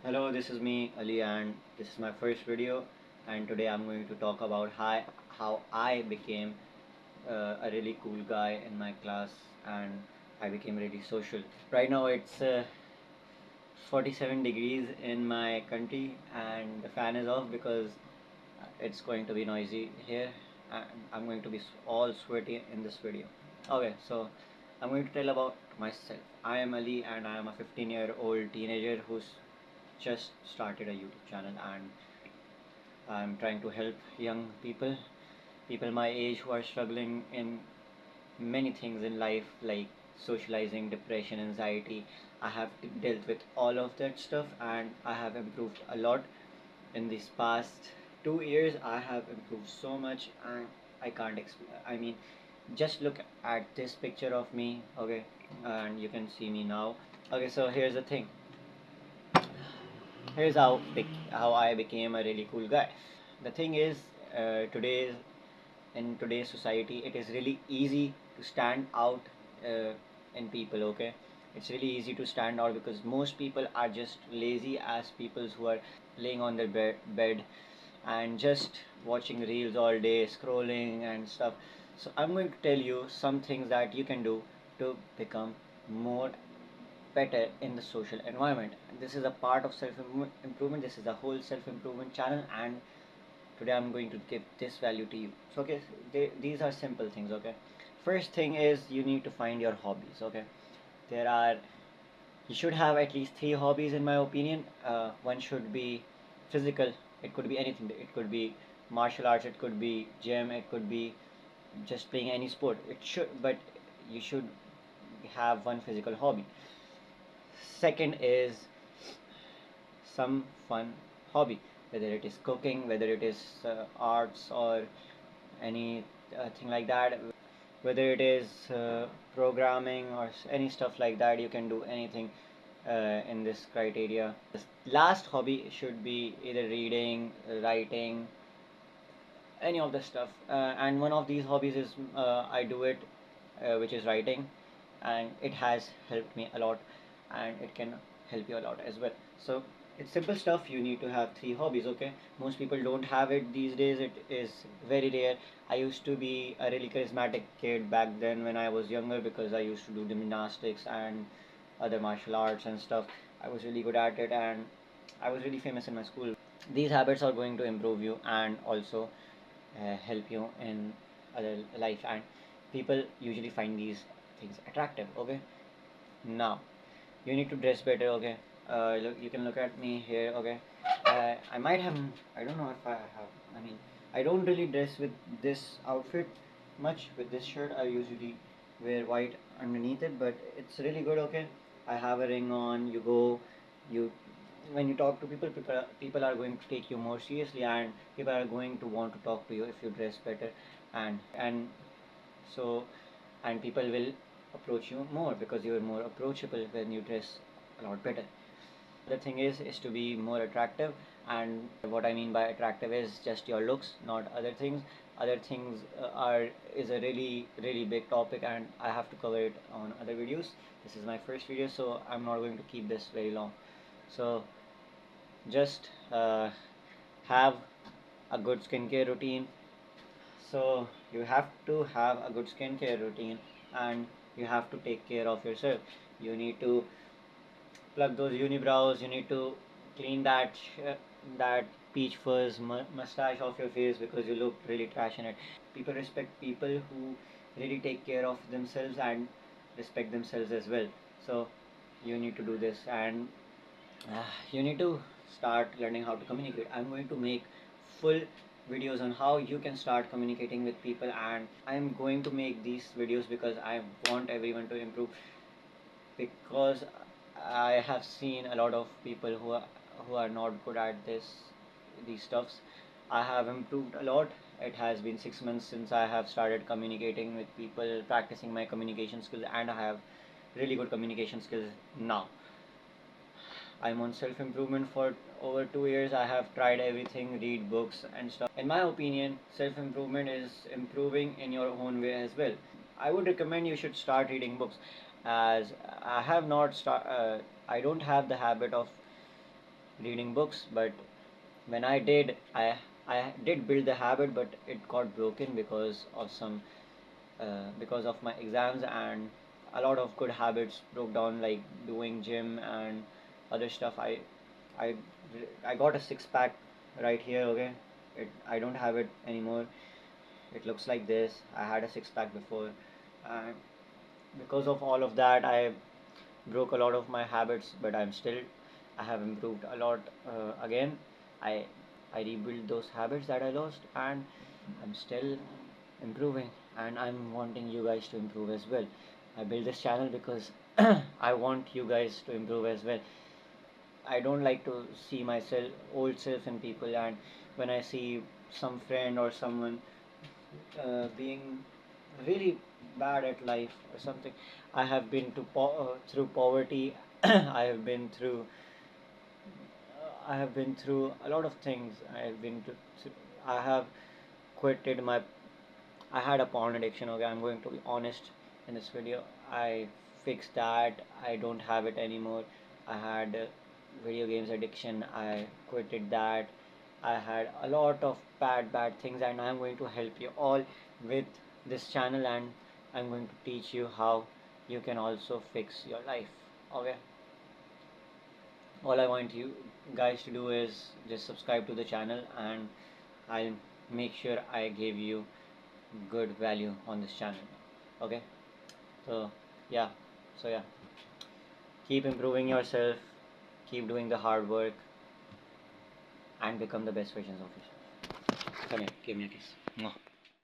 Hello, this is me, Ali, and this is my first video. And today I'm going to talk about how I became a really cool guy in my class and I became really social. Right now it's 47 degrees in my country and the fan is off because it's going to be noisy here and I'm going to be all sweaty in this video. Okay, so I'm going to tell about myself. I am Ali and I am a 15-year-old teenager who's just started a YouTube channel and I'm trying to help young people my age who are struggling in many things in life like socializing, depression, anxiety. I have dealt with all of that stuff and I have improved a lot in these past 2 years. I have improved so much and I can't explain. I mean, just look at this picture of me, okay, and you can see me now. Okay, so here's the thing. Here's how I became a really cool guy. The thing is, today's in today's society, it is really easy to stand out in people. Okay, it's really easy to stand out because most people are just lazy as people who are laying on their bed and just watching reels all day, scrolling and stuff. So I'm going to tell you some things that you can do to become more better in the social environment. This is a part of self improvement. This is a whole self improvement channel, and today I'm going to give this value to you. So, okay, these are simple things. Okay, first thing is you need to find your hobbies. Okay, there are you should have at least three hobbies in my opinion. One should be physical. It could be anything. It could be martial arts. It could be gym. It could be just playing any sport. It should, but you should have one physical hobby. Second is some fun hobby, whether it is cooking, whether it is arts or any thing like that, whether it is programming or any stuff like that. You can do anything in this criteria. The last hobby should be either reading, writing, any of the stuff. And one of these hobbies is I do it, which is writing, and it has helped me a lot, and it can help you a lot as well. So it's simple stuff. You need to have three hobbies. Okay, most people don't have it these days. It is very rare. I used to be a really charismatic kid back then when I was younger because I used to do gymnastics and other martial arts and stuff. I was really good at it and I was really famous in my school. These habits are going to improve you and also help you in other life, and people usually find these things attractive. Okay, now you need to dress better. Okay, look, you can look at me here. Okay, I might have, I don't know if I have, I mean, I don't really dress with this outfit much. With this shirt I usually wear white underneath it, but it's really good. Okay, I have a ring on. You when you talk to people, people are going to take you more seriously, and people are going to want to talk to you if you dress better, and so and people will approach you more because you are more approachable when you dress a lot better. The thing is to be more attractive, and what I mean by attractive is just your looks, not other things. Other things are is a really big topic, and I have to cover it on other videos. This is my first video, so I'm not going to keep this very long. So just have a good skincare routine. So you have to have a good skincare routine and you have to take care of yourself. You need to plug those unibrows. You need to clean that peach fuzz mustache off your face because you look really trash in it. People respect people who really take care of themselves and respect themselves as well. So you need to do this, and you need to start learning how to communicate. I'm going to make full videos on how you can start communicating with people, and I'm going to make these videos because I want everyone to improve, because I have seen a lot of people who are not good at these stuffs. I have improved a lot. It has been 6 months since I have started communicating with people, practicing my communication skills, and I have really good communication skills now. I'm on self improvement for over 2 years. I have tried everything, read books and stuff. In my opinion, self improvement is improving in your own way as well. I would recommend you should start reading books, as I have not start. I don't have the habit of reading books, but when I did, I did build the habit, but it got broken because of my exams, and a lot of good habits broke down, like doing gym and other stuff. I I got a six pack right here. Okay, I don't have it anymore. It looks like this. I had a six pack before, and because of all of that, I broke a lot of my habits, but I have improved a lot. Again, I I rebuilt those habits that I lost, and I'm still improving, and I'm wanting you guys to improve as well. I built this channel because I want you guys to improve as well. I don't like to see myself old self in people, and when I see some friend or someone being really bad at life or something. I have been through poverty. I have been through a lot of things. I have quitted my. I had a porn addiction. Okay, I'm going to be honest in this video. I fixed that. I don't have it anymore. I had video games addiction. I quitted that. I had a lot of bad things, and I'm going to help you all with this channel, and I'm going to teach you how you can also fix your life. Okay, all I want you guys to do is just subscribe to the channel, and I'll make sure I give you good value on this channel. Okay, so yeah, so yeah, keep improving yourself, keep doing the hard work, and become the best versions of yourself. Come here, give me a kiss. Mwah.